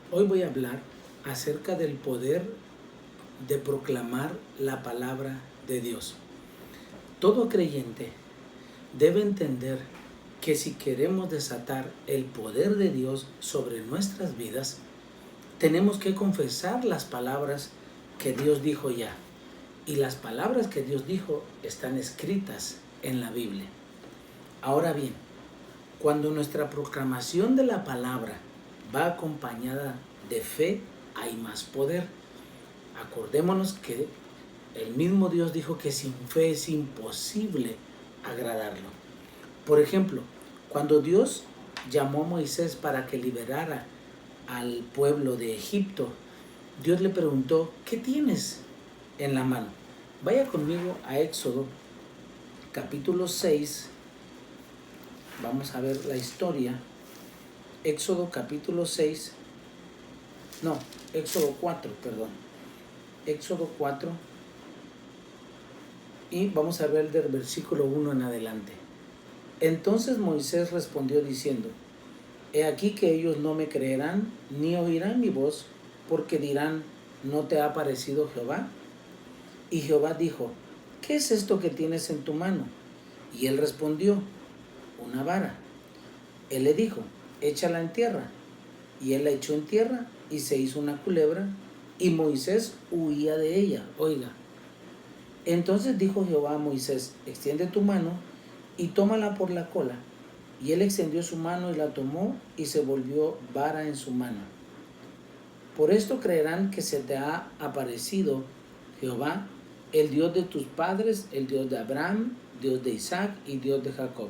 Hoy voy a hablar acerca del poder de proclamar la palabra de Dios. Todo creyente debe entender que si queremos desatar el poder de Dios sobre nuestras vidas, tenemos que confesar las palabras que Dios dijo ya. Y las palabras que Dios dijo están escritas en la Biblia. Ahora bien, cuando nuestra proclamación de la palabra va acompañada de fe, hay más poder. Acordémonos que el mismo Dios dijo que sin fe es imposible agradarlo. Por ejemplo, cuando Dios llamó a Moisés para que liberara al pueblo de Egipto, Dios le preguntó: ¿qué tienes en la mano? Vaya conmigo a Éxodo capítulo 6. Vamos a ver la historia. Éxodo capítulo 6. No, Éxodo 4, perdón. Éxodo 4. Y vamos a ver del versículo 1 en adelante. Entonces Moisés respondió diciendo: He aquí que ellos no me creerán ni oirán mi voz, porque dirán: ¿no te ha parecido Jehová? Y Jehová dijo: ¿qué es esto que tienes en tu mano? Y él respondió: una vara. Él le dijo: échala en tierra. Y él la echó en tierra y se hizo una culebra, y Moisés huía de ella. Oiga. Entonces dijo Jehová a Moisés: extiende tu mano y tómala por la cola. Y él extendió su mano y la tomó, y se volvió vara en su mano. Por esto creerán que se te ha aparecido Jehová, el Dios de tus padres, el Dios de Abraham, Dios de Isaac y Dios de Jacob.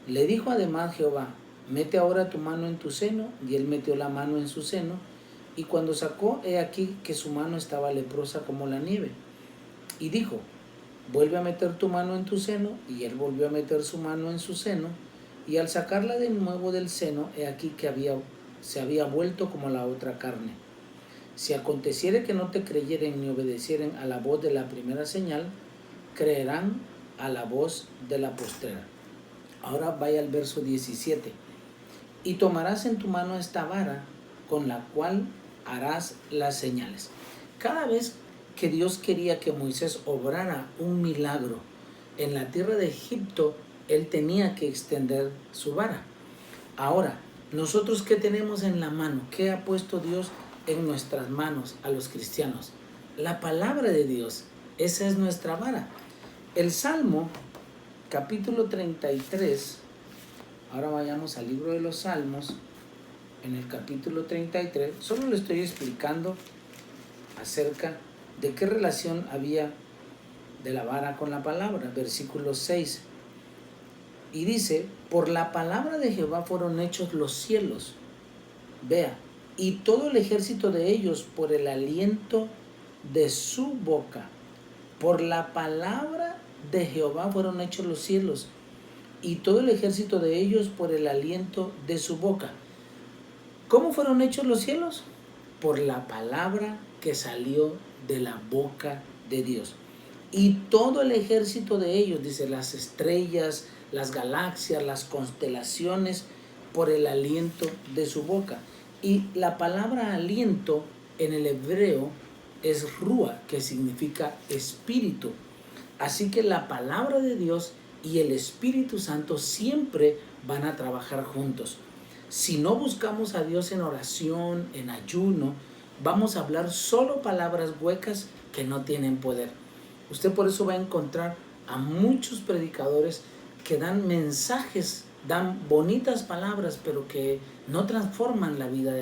Le dijo además Jehová: mete ahora tu mano en tu seno. Y él metió la mano en su seno, y cuando sacó, he aquí que su mano estaba leprosa como la nieve. Y dijo: vuelve a meter tu mano en tu seno. Y él volvió a meter su mano en su seno, y al sacarla de nuevo del seno, he aquí que se había vuelto como la otra carne. Si aconteciere que no te creyeren ni obedecieren a la voz de la primera señal, creerán a la voz de la postrera. Ahora vaya al verso 17. Y tomarás en tu mano esta vara, con la cual harás las señales. Cada vez que Dios quería que Moisés obrara un milagro en la tierra de Egipto, él tenía que extender su vara. Ahora, nosotros, ¿qué tenemos en la mano? ¿Qué ha puesto Dios en nuestras manos a los cristianos? La palabra de Dios. Esa es nuestra vara. El Salmo, capítulo 33. Ahora vayamos al libro de los Salmos, en el capítulo 33. Solo le estoy explicando acerca de qué relación había de la vara con la palabra. Versículo 6. Y dice: por la palabra de Jehová fueron hechos los cielos. Vea, y todo el ejército de ellos por el aliento de su boca. Por la palabra de Jehová fueron hechos los cielos, y todo el ejército de ellos por el aliento de su boca. ¿Cómo fueron hechos los cielos? Por la palabra que salió de la boca de Dios. Y todo el ejército de ellos, dice, las estrellas, las galaxias, las constelaciones, por el aliento de su boca. Y la palabra aliento en el hebreo es ruah, que significa espíritu. Así que la palabra de Dios y el Espíritu Santo siempre van a trabajar juntos. Si no buscamos a Dios en oración, en ayuno, vamos a hablar solo palabras huecas que no tienen poder. Usted por eso va a encontrar a muchos predicadores que dan mensajes, dan bonitas palabras, pero que no transforman la vida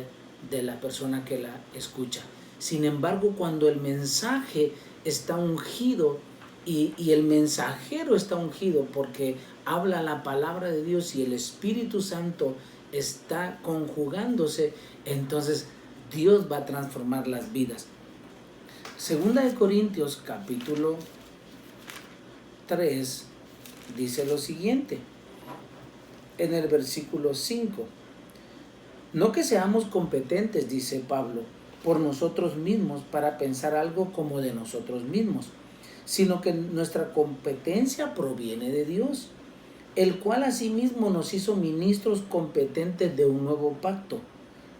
de la persona que la escucha. Sin embargo, cuando el mensaje está ungido y el mensajero está ungido porque habla la palabra de Dios y el Espíritu Santo está conjugándose, entonces Dios va a transformar las vidas. Segunda de Corintios capítulo 3 dice lo siguiente, en el versículo 5. No que seamos competentes, dice Pablo, por nosotros mismos para pensar algo como de nosotros mismos, sino que nuestra competencia proviene de Dios, el cual asimismo nos hizo ministros competentes de un nuevo pacto,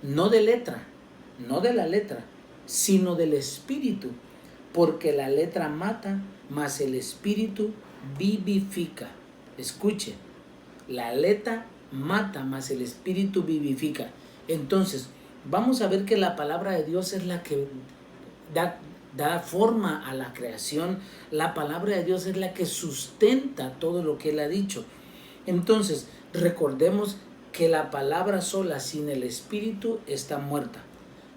no de letra, no de la letra, sino del espíritu, porque la letra mata, mas el espíritu vivifica. Escuche, la letra mata, mas el espíritu vivifica. Entonces, vamos a ver que la palabra de Dios es la que da forma a la creación. La palabra de Dios es la que sustenta todo lo que Él ha dicho. Entonces, recordemos que la palabra sola sin el espíritu está muerta.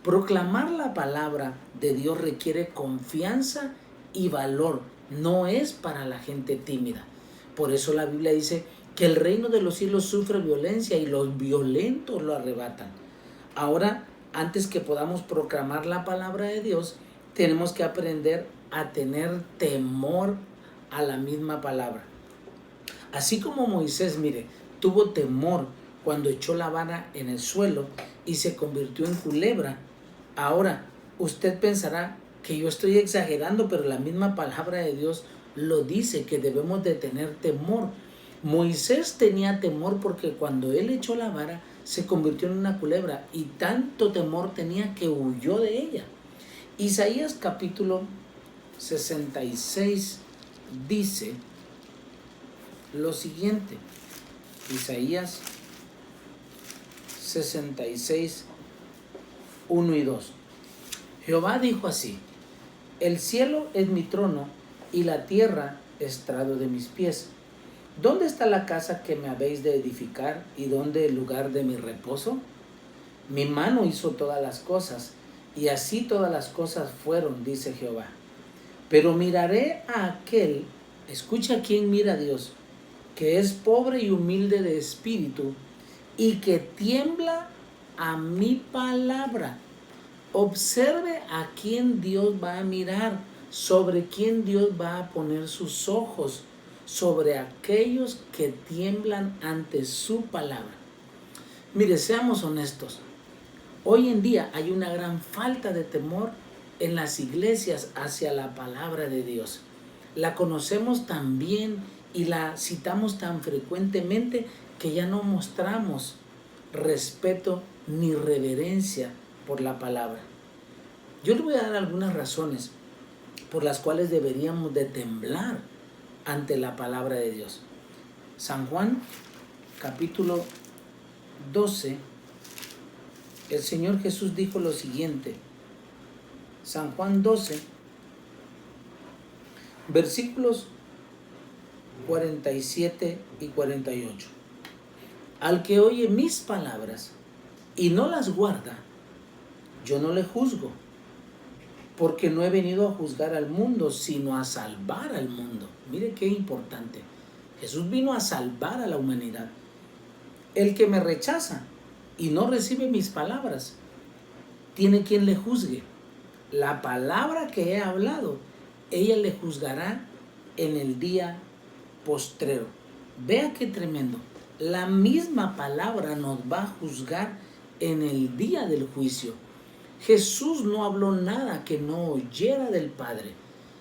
Proclamar la palabra de Dios requiere confianza y valor. No es para la gente tímida. Por eso la Biblia dice que el reino de los cielos sufre violencia y los violentos lo arrebatan. Ahora, antes que podamos proclamar la palabra de Dios, tenemos que aprender a tener temor a la misma palabra. Así como Moisés, mire, tuvo temor cuando echó la vara en el suelo y se convirtió en culebra. Ahora, usted pensará que yo estoy exagerando, pero la misma palabra de Dios lo dice, que debemos de tener temor. Moisés tenía temor porque cuando él echó la vara se convirtió en una culebra y tanto temor tenía que huyó de ella. Isaías capítulo 66 dice lo siguiente. Isaías 66, 1 y 2. Jehová dijo así: el cielo es mi trono y la tierra estrado de mis pies. ¿Dónde está la casa que me habéis de edificar y dónde el lugar de mi reposo? Mi mano hizo todas las cosas y así todas las cosas fueron, dice Jehová. Pero miraré a aquel, escucha a quién mira a Dios, que es pobre y humilde de espíritu y que tiembla a mi palabra. Observe a quién Dios va a mirar, sobre quién Dios va a poner sus ojos, sobre aquellos que tiemblan ante su palabra. Mire, seamos honestos. Hoy en día hay una gran falta de temor en las iglesias hacia la palabra de Dios. La conocemos tan bien y la citamos tan frecuentemente que ya no mostramos respeto ni reverencia por la palabra. Yo le voy a dar algunas razones por las cuales deberíamos de temblar ante la palabra de Dios. San Juan, capítulo 12, el Señor Jesús dijo lo siguiente. San Juan 12, versículos 47 y 48. Al que oye mis palabras y no las guarda, yo no le juzgo, porque no he venido a juzgar al mundo, sino a salvar al mundo. Mire qué importante. Jesús vino a salvar a la humanidad. El que me rechaza y no recibe mis palabras, tiene quien le juzgue. La palabra que he hablado, ella le juzgará en el día postrero. Vea qué tremendo. La misma palabra nos va a juzgar en el día del juicio. Jesús no habló nada que no oyera del Padre.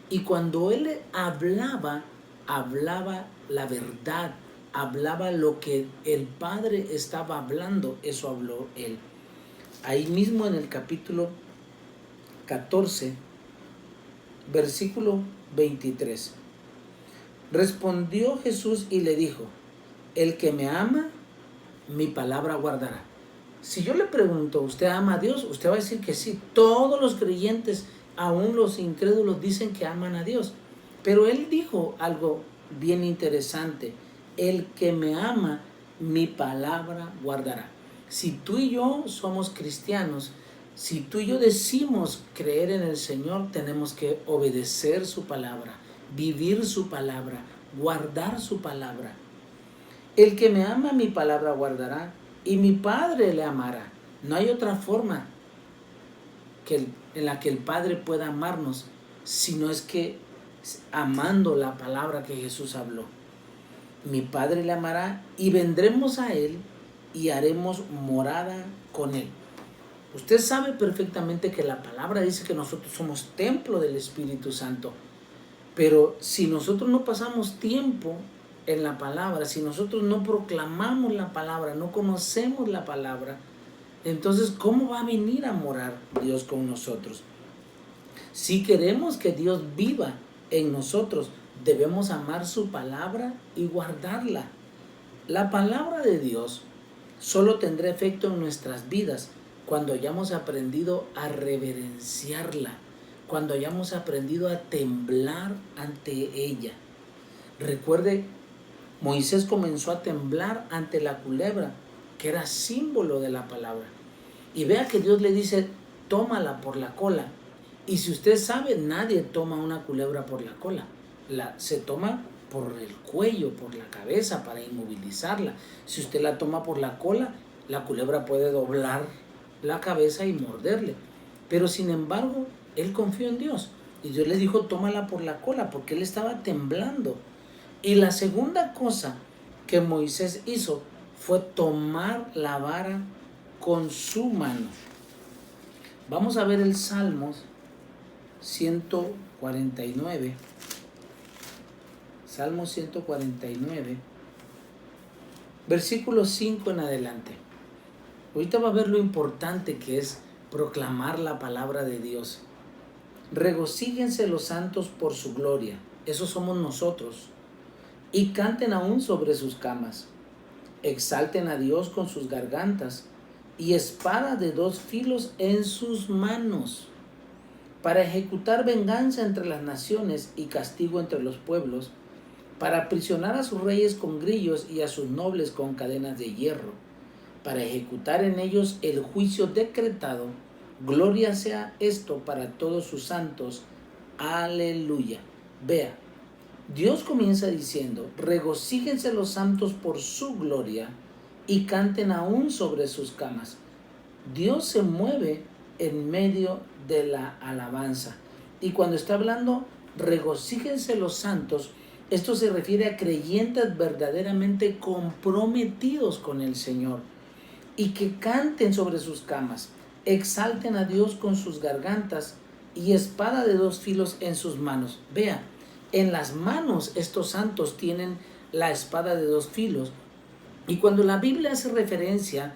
Y cuando Él hablaba, hablaba la verdad, hablaba lo que el Padre estaba hablando, eso habló Él. Ahí mismo en el capítulo 14, versículo 23. Respondió Jesús y le dijo: el que me ama, mi palabra guardará. Si yo le pregunto, ¿usted ama a Dios? Usted va a decir que sí. Todos los creyentes, aún los incrédulos, dicen que aman a Dios. Pero Él dijo algo bien interesante: el que me ama, mi palabra guardará. Si tú y yo somos cristianos, si tú y yo decimos creer en el Señor, tenemos que obedecer su palabra, vivir su palabra, guardar su palabra. El que me ama, mi palabra guardará, y mi Padre le amará. No hay otra forma en la que el Padre pueda amarnos, sino es que amando la palabra que Jesús habló. Mi Padre le amará y vendremos a Él y haremos morada con Él. Usted sabe perfectamente que la palabra dice que nosotros somos templo del Espíritu Santo. Pero si nosotros no pasamos tiempo en la palabra, si nosotros no proclamamos la palabra, no conocemos la palabra, Entonces, ¿cómo va a venir a morar Dios con nosotros? Si queremos que Dios viva en nosotros, debemos amar su palabra y guardarla. La palabra de Dios solo tendrá efecto en nuestras vidas cuando hayamos aprendido a reverenciarla, cuando hayamos aprendido a temblar ante ella. Recuerde, Moisés comenzó a temblar ante la culebra, que era símbolo de la palabra. Y vea que Dios le dice, tómala por la cola. Y si usted sabe, nadie toma una culebra por la cola. Se toma por el cuello, por la cabeza, para inmovilizarla. Si usted la toma por la cola, la culebra puede doblar la cabeza y morderle. Pero sin embargo, él confió en Dios. Y Dios le dijo, tómala por la cola, porque él estaba temblando. Y la segunda cosa que Moisés hizo fue tomar la vara con su mano. Vamos a ver el Salmos 149. Salmo 149, versículo 5 en adelante. Ahorita va a ver lo importante que es proclamar la palabra de Dios. Regocíguense los santos por su gloria, esos somos nosotros, y canten aún sobre sus camas. Exalten a Dios con sus gargantas, y espada de dos filos en sus manos, para ejecutar venganza entre las naciones y castigo entre los pueblos, para aprisionar a sus reyes con grillos y a sus nobles con cadenas de hierro, para ejecutar en ellos el juicio decretado. Gloria sea esto para todos sus santos. Aleluya. Vea, Dios comienza diciendo, regocíjense los santos por su gloria y canten aún sobre sus camas. Dios se mueve en medio de la alabanza. Y cuando está hablando, regocíjense los santos, esto se refiere a creyentes verdaderamente comprometidos con el Señor y que canten sobre sus camas, exalten a Dios con sus gargantas y espada de dos filos en sus manos. Vea, en las manos estos santos tienen la espada de dos filos, y cuando la Biblia hace referencia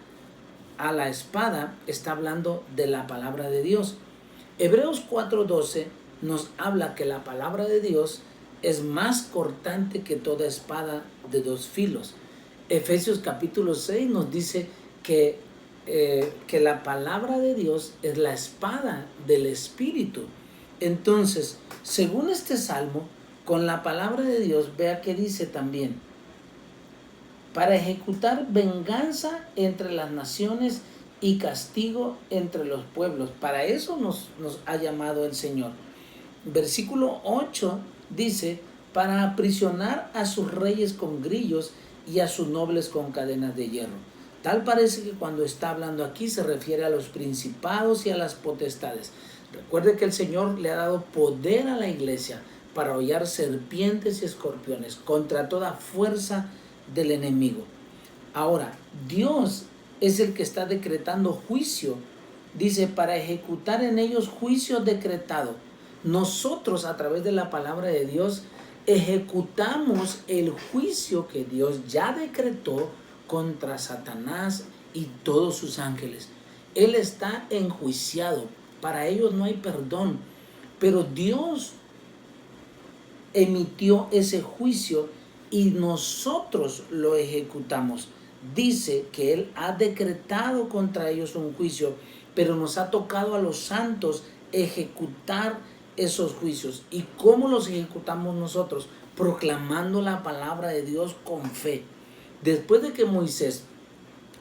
a la espada, está hablando de la palabra de Dios. Hebreos 4:12 nos habla que la palabra de Dios es más cortante que toda espada de dos filos. Efesios capítulo 6 nos dice que la palabra de Dios es la espada del Espíritu. Entonces, según este salmo, con la palabra de Dios, vea que dice también, para ejecutar venganza entre las naciones y castigo entre los pueblos. Para eso nos ha llamado el Señor. Versículo 8 dice, para aprisionar a sus reyes con grillos y a sus nobles con cadenas de hierro. Tal parece que cuando está hablando aquí se refiere a los principados y a las potestades. Recuerde que el Señor le ha dado poder a la iglesia para hollar serpientes y escorpiones contra toda fuerza del enemigo. Ahora, Dios es el que está decretando juicio. Dice, para ejecutar en ellos juicio decretado. Nosotros, a través de la palabra de Dios, ejecutamos el juicio que Dios ya decretó contra Satanás y todos sus ángeles. Él está enjuiciado. Para ellos no hay perdón. Pero Dios emitió ese juicio y nosotros lo ejecutamos. Dice que Él ha decretado contra ellos un juicio, pero nos ha tocado a los santos ejecutar esos juicios. ¿Y cómo los ejecutamos nosotros? Proclamando la palabra de Dios con fe. Después de que Moisés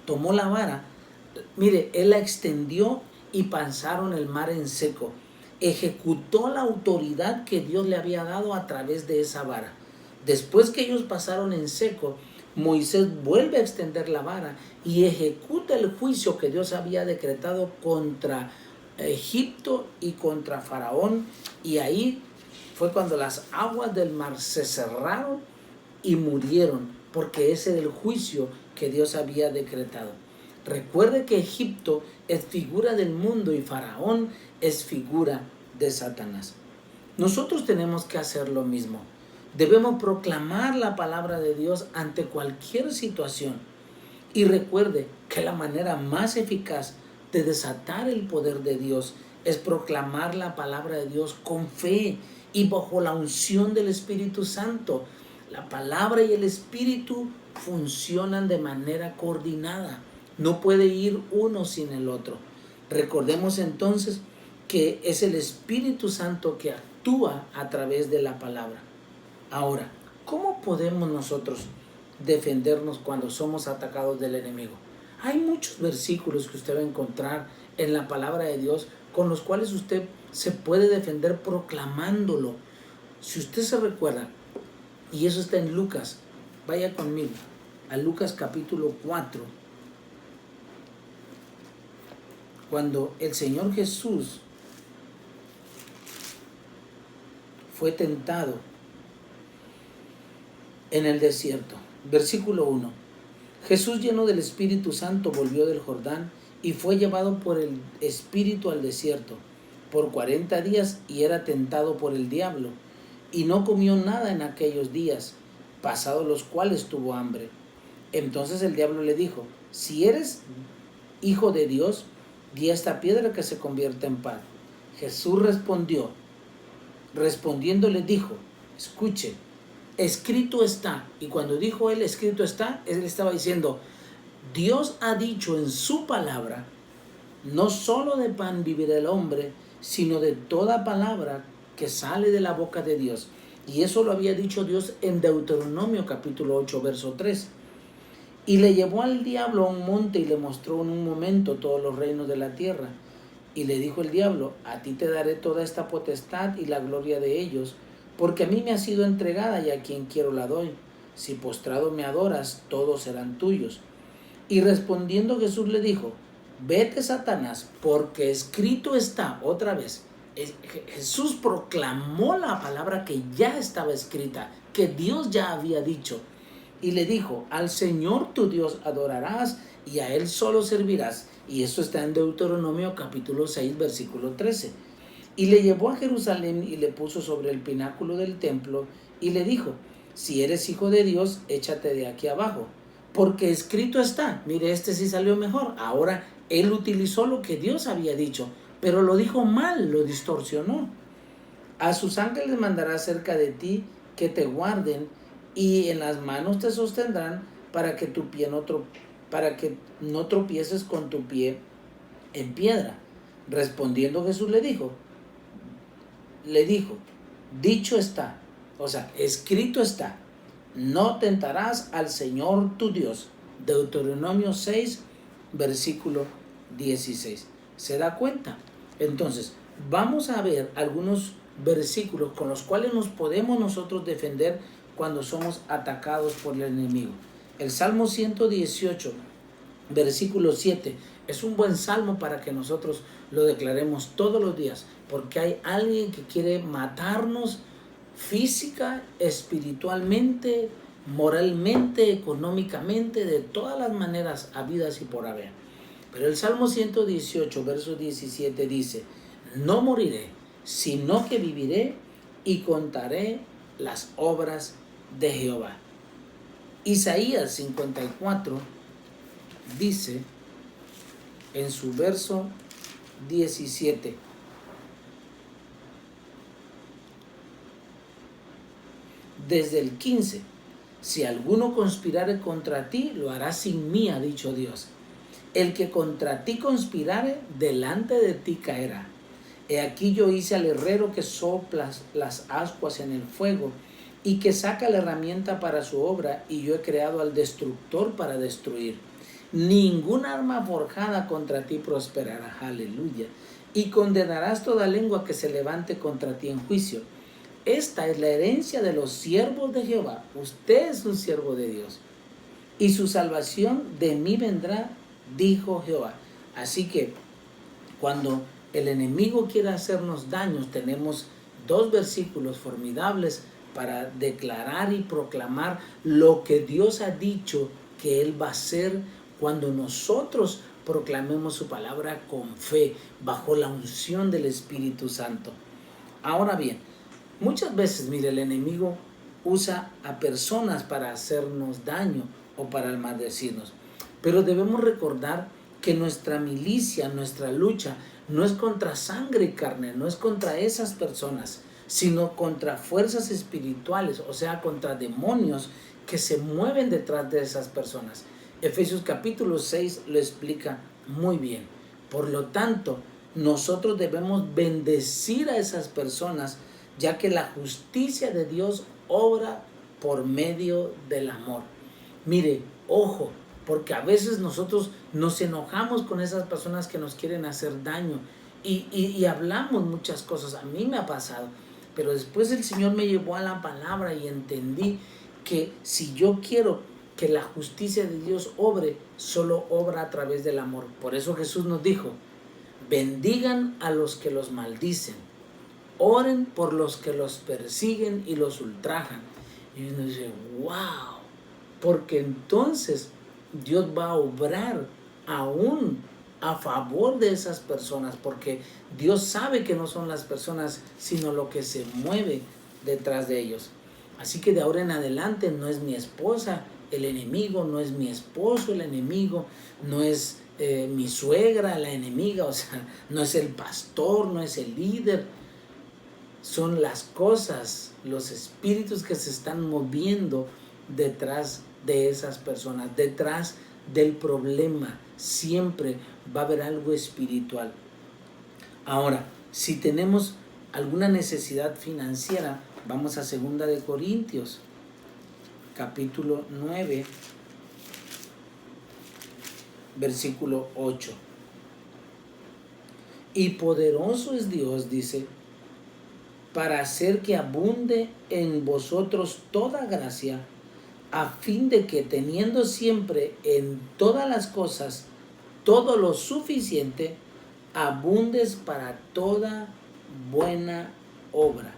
tomó la vara, mire, Él la extendió y pasaron el mar en seco. Ejecutó la autoridad que Dios le había dado a través de esa vara. Después que ellos pasaron en seco, Moisés vuelve a extender la vara y ejecuta el juicio que Dios había decretado contra Egipto y contra Faraón. Y ahí fue cuando las aguas del mar se cerraron y murieron, porque ese era el juicio que Dios había decretado. Recuerde que Egipto es figura del mundo y Faraón es figura de Satanás. Nosotros tenemos que hacer lo mismo. Debemos proclamar la palabra de Dios ante cualquier situación. Y recuerde que la manera más eficaz de desatar el poder de Dios es proclamar la palabra de Dios con fe y bajo la unción del Espíritu Santo. La palabra y el Espíritu funcionan de manera coordinada. No puede ir uno sin el otro. Recordemos entonces que es el Espíritu Santo que actúa a través de la palabra. Ahora, ¿cómo podemos nosotros defendernos cuando somos atacados del enemigo? Hay muchos versículos que usted va a encontrar en la palabra de Dios con los cuales usted se puede defender proclamándolo. Si usted se recuerda, y eso está en Lucas, vaya conmigo a Lucas capítulo 4, cuando el Señor Jesús fue tentado en el desierto. Versículo 1. Jesús, lleno del Espíritu Santo, volvió del Jordán y fue llevado por el Espíritu al desierto por 40 días y era tentado por el diablo. Y no comió nada en aquellos días, pasados los cuales tuvo hambre. Entonces el diablo le dijo: si eres hijo de Dios, di a esta piedra que se convierta en pan. Jesús respondiendo le dijo: escuche, escrito está. Y cuando dijo él escrito está, él estaba diciendo: Dios ha dicho en su palabra, no solo de pan vivirá el hombre, sino de toda palabra que sale de la boca de Dios. Y eso lo había dicho Dios en Deuteronomio capítulo 8, verso 3. Y le llevó al diablo a un monte y le mostró en un momento todos los reinos de la tierra. Y le dijo el diablo: a ti te daré toda esta potestad y la gloria de ellos, porque a mí me ha sido entregada y a quien quiero la doy. Si postrado me adoras, todos serán tuyos. Y respondiendo Jesús le dijo: vete, Satanás, porque escrito está. Otra vez, Jesús proclamó la palabra que ya estaba escrita, que Dios ya había dicho. Y le dijo: al Señor tu Dios adorarás y a Él solo servirás. Y esto está en Deuteronomio capítulo 6, versículo 13. Y le llevó a Jerusalén y le puso sobre el pináculo del templo y le dijo: si eres hijo de Dios, échate de aquí abajo, porque escrito está. Mire, este sí salió mejor. Ahora él utilizó lo que Dios había dicho, pero lo dijo mal, lo distorsionó. A sus ángeles mandará cerca de ti que te guarden, y en las manos te sostendrán para que no tropieces con tu pie en piedra. Respondiendo Jesús le dijo, dicho está, o sea, escrito está, no tentarás al Señor tu Dios. Deuteronomio 6, versículo 16. ¿Se da cuenta? Entonces, vamos a ver algunos versículos con los cuales nos podemos nosotros defender cuando somos atacados por el enemigo. El Salmo 118, versículo 7, es un buen salmo para que nosotros lo declaremos todos los días, porque hay alguien que quiere matarnos física, espiritualmente, moralmente, económicamente, de todas las maneras habidas y por haber. Pero el Salmo 118, verso 17 dice: no moriré, sino que viviré y contaré las obras de Jehová. Isaías 54 dice en su verso 17: desde el 15, si alguno conspirare contra ti, lo hará sin mí, ha dicho Dios. El que contra ti conspirare, delante de ti caerá. He aquí yo hice al herrero que sopla las ascuas en el fuego y que saca la herramienta para su obra, y yo he creado al destructor para destruir. Ninguna arma forjada contra ti prosperará, aleluya, y condenarás toda lengua que se levante contra ti en juicio. Esta es la herencia de los siervos de Jehová. Usted es un siervo de Dios, y su salvación de mí vendrá, dijo Jehová. Así que cuando el enemigo quiere hacernos daños, tenemos dos versículos formidables para declarar y proclamar lo que Dios ha dicho que Él va a hacer cuando nosotros proclamemos su palabra con fe, bajo la unción del Espíritu Santo. Ahora bien, muchas veces, mire, el enemigo usa a personas para hacernos daño o para maldecirnos. Pero debemos recordar que nuestra milicia, nuestra lucha, no es contra sangre y carne, no es contra esas personas, sino contra fuerzas espirituales, o sea, contra demonios que se mueven detrás de esas personas. Efesios capítulo 6 lo explica muy bien. Por lo tanto, nosotros debemos bendecir a esas personas, ya que la justicia de Dios obra por medio del amor. Mire, ojo, porque a veces nosotros nos enojamos con esas personas que nos quieren hacer daño y hablamos muchas cosas. A mí me ha pasado, pero después el Señor me llevó a la palabra y entendí que si yo quiero que la justicia de Dios obre, solo obra a través del amor. Por eso Jesús nos dijo: bendigan a los que los maldicen, oren por los que los persiguen y los ultrajan. Y uno dice, wow, porque entonces Dios va a obrar aún a favor de esas personas, porque Dios sabe que no son las personas, sino lo que se mueve detrás de ellos. Así que de ahora en adelante no es mi esposa el enemigo, no es mi esposo el enemigo, no es mi suegra la enemiga, o sea, no es el pastor, no es el líder. Son las cosas, los espíritus que se están moviendo detrás de esas personas, detrás del problema. Siempre va a haber algo espiritual. Ahora, si tenemos alguna necesidad financiera, vamos a 2 de Corintios, capítulo 9, versículo 8. Y poderoso es Dios, dice, para hacer que abunde en vosotros toda gracia, a fin de que teniendo siempre en todas las cosas todo lo suficiente, abundes para toda buena obra.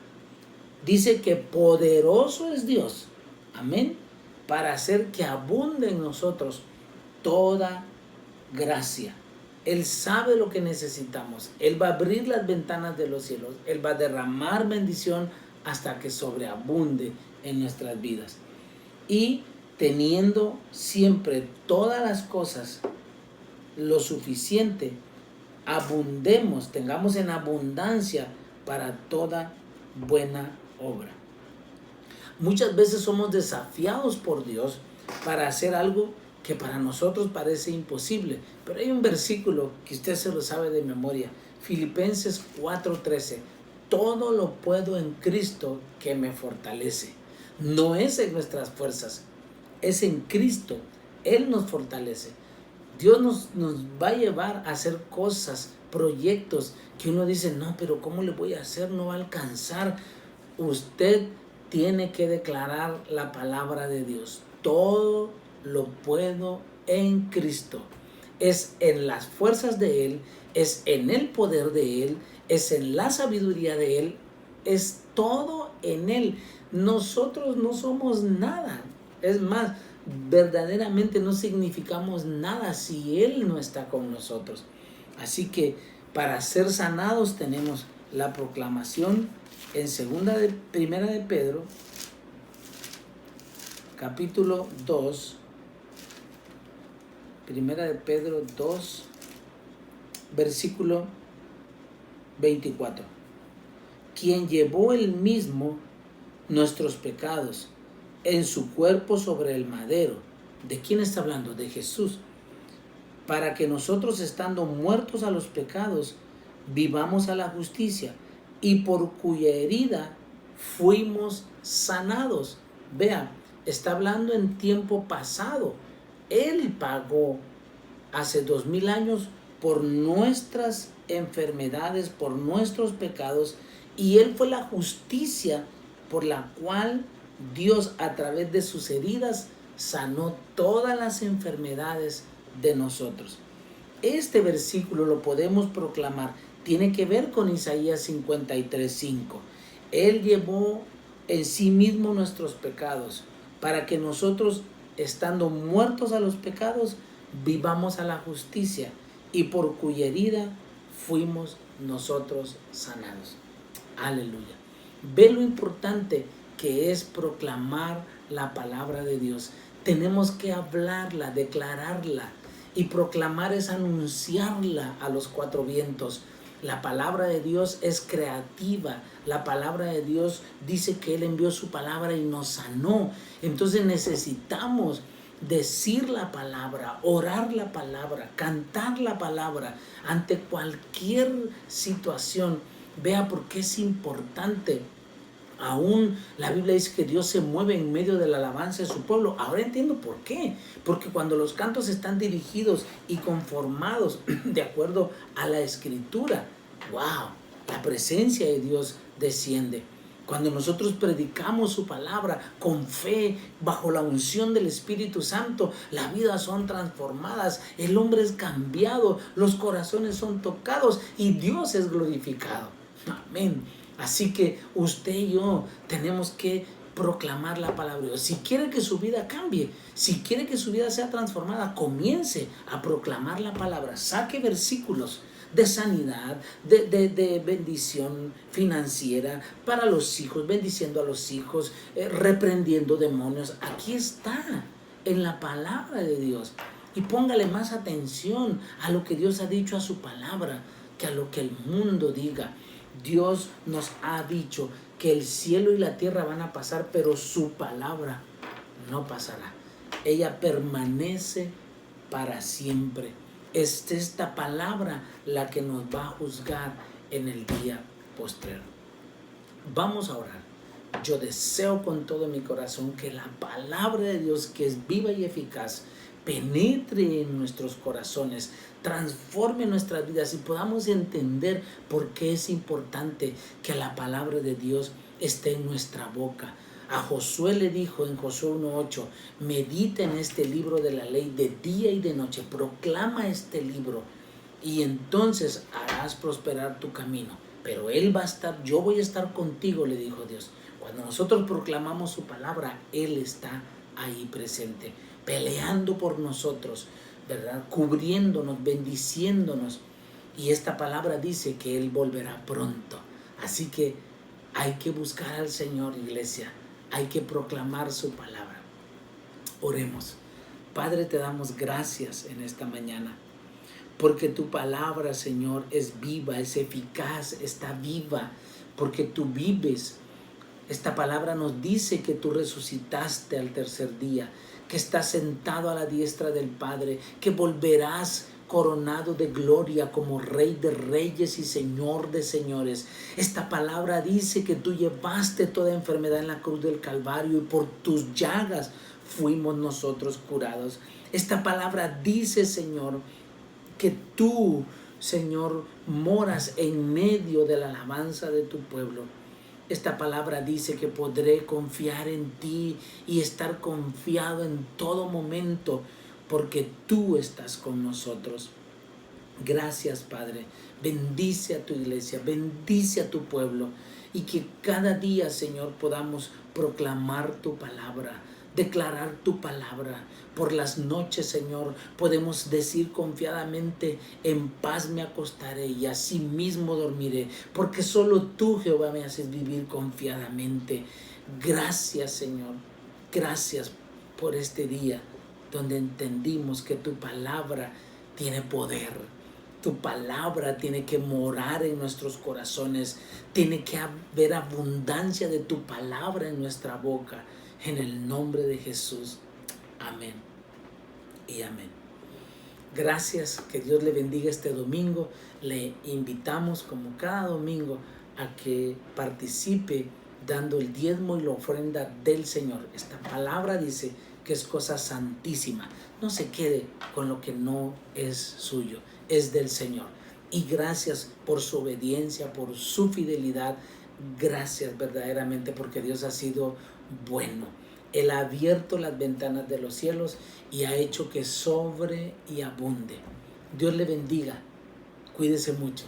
Dice que poderoso es Dios, amén, para hacer que abunde en nosotros toda gracia. Él sabe lo que necesitamos. Él va a abrir las ventanas de los cielos. Él va a derramar bendición hasta que sobreabunde en nuestras vidas. Y teniendo siempre todas las cosas lo suficiente, abundemos, tengamos en abundancia para toda buena obra. Muchas veces somos desafiados por Dios para hacer algo que para nosotros parece imposible, pero hay un versículo que usted se lo sabe de memoria, Filipenses 4:13, todo lo puedo en Cristo que me fortalece. No es en nuestras fuerzas, es en Cristo. Él nos fortalece. Dios nos va a llevar a hacer cosas, proyectos que uno dice, no, pero ¿cómo le voy a hacer? No va a alcanzar. Usted tiene que declarar la palabra de Dios. Todo lo puedo en Cristo. Es en las fuerzas de Él, es en el poder de Él, es en la sabiduría de Él, es todo en Él. Nosotros no somos nada. Es más, verdaderamente no significamos nada si Él no está con nosotros. Así que para ser sanados tenemos la proclamación en Primera de Pedro, capítulo 2, Primera de Pedro 2, versículo 24. Quien llevó él mismo nuestros pecados en su cuerpo sobre el madero. ¿De quién está hablando? De Jesús. Para que nosotros, estando muertos a los pecados, vivamos a la justicia, y por cuya herida fuimos sanados. Vean, está hablando en tiempo pasado. Él pagó hace 2000 años por nuestras enfermedades, por nuestros pecados, y Él fue la justicia por la cual Dios, a través de sus heridas, sanó todas las enfermedades de nosotros. Este versículo lo podemos proclamar. Tiene que ver con Isaías 53:5. Él llevó en sí mismo nuestros pecados para que nosotros, estando muertos a los pecados, vivamos a la justicia, y por cuya herida fuimos nosotros sanados. Aleluya. Ve lo importante que es proclamar la palabra de Dios. Tenemos que hablarla, declararla, y proclamar es anunciarla a los cuatro vientos. La palabra de Dios es creativa. La palabra de Dios dice que Él envió su palabra y nos sanó. Entonces necesitamos decir la palabra, orar la palabra, cantar la palabra ante cualquier situación. Vea por qué es importante. Aún la Biblia dice que Dios se mueve en medio de la alabanza de su pueblo. Ahora entiendo por qué. Porque cuando los cantos están dirigidos y conformados de acuerdo a la Escritura, ¡wow!, la presencia de Dios desciende. Cuando nosotros predicamos su palabra con fe, bajo la unción del Espíritu Santo, las vidas son transformadas, el hombre es cambiado, los corazones son tocados y Dios es glorificado. Amén. Así que usted y yo tenemos que proclamar la palabra de Dios. Si quiere que su vida cambie, si quiere que su vida sea transformada, comience a proclamar la palabra. Saque versículos de sanidad, de bendición financiera para los hijos, bendiciendo a los hijos, reprendiendo demonios. Aquí está, en la palabra de Dios. Y póngale más atención a lo que Dios ha dicho a su palabra que a lo que el mundo diga. Dios nos ha dicho que el cielo y la tierra van a pasar, pero su palabra no pasará. Ella permanece para siempre. Es esta palabra la que nos va a juzgar en el día postrero. Vamos a orar. Yo deseo con todo mi corazón que la palabra de Dios, que es viva y eficaz, penetre en nuestros corazones, transforme nuestras vidas y podamos entender por qué es importante que la palabra de Dios esté en nuestra boca. A Josué le dijo en Josué 1:8, medita en este libro de la ley de día y de noche, proclama este libro y entonces harás prosperar tu camino. Pero Él va a estar, yo voy a estar contigo, le dijo Dios. Cuando nosotros proclamamos su palabra, Él está ahí presente, peleando por nosotros, ¿verdad? Cubriéndonos, bendiciéndonos. Y esta palabra dice que Él volverá pronto. Así que hay que buscar al Señor, iglesia. Hay que proclamar su palabra. Oremos. Padre, te damos gracias en esta mañana, porque tu palabra, Señor, es viva, es eficaz, está viva, porque tú vives. Esta palabra nos dice que tú resucitaste al tercer día, que estás sentado a la diestra del Padre, que volverás coronado de gloria como Rey de reyes y Señor de señores. Esta palabra dice que tú llevaste toda enfermedad en la cruz del Calvario y por tus llagas fuimos nosotros curados. Esta palabra dice, Señor, que tú, Señor, moras en medio de la alabanza de tu pueblo. Esta palabra dice que podré confiar en ti y estar confiado en todo momento porque tú estás con nosotros. Gracias, Padre. Bendice a tu iglesia, bendice a tu pueblo y que cada día, Señor, podamos proclamar tu palabra, declarar tu palabra. Por las noches, Señor, podemos decir confiadamente, en paz me acostaré y así mismo dormiré, porque solo tú, Jehová, me haces vivir confiadamente. Gracias, Señor. Gracias por este día donde entendimos que tu palabra tiene poder. Tu palabra tiene que morar en nuestros corazones. Tiene que haber abundancia de tu palabra en nuestra boca. En el nombre de Jesús. Amén y amén. Gracias, que Dios le bendiga este domingo. Le invitamos como cada domingo a que participe dando el diezmo y la ofrenda del Señor. Esta palabra dice que es cosa santísima. No se quede con lo que no es suyo, es del Señor. Y gracias por su obediencia, por su fidelidad. Gracias verdaderamente porque Dios ha sido bueno. Él ha abierto las ventanas de los cielos y ha hecho que sobre y abunde. Dios le bendiga. Cuídese mucho.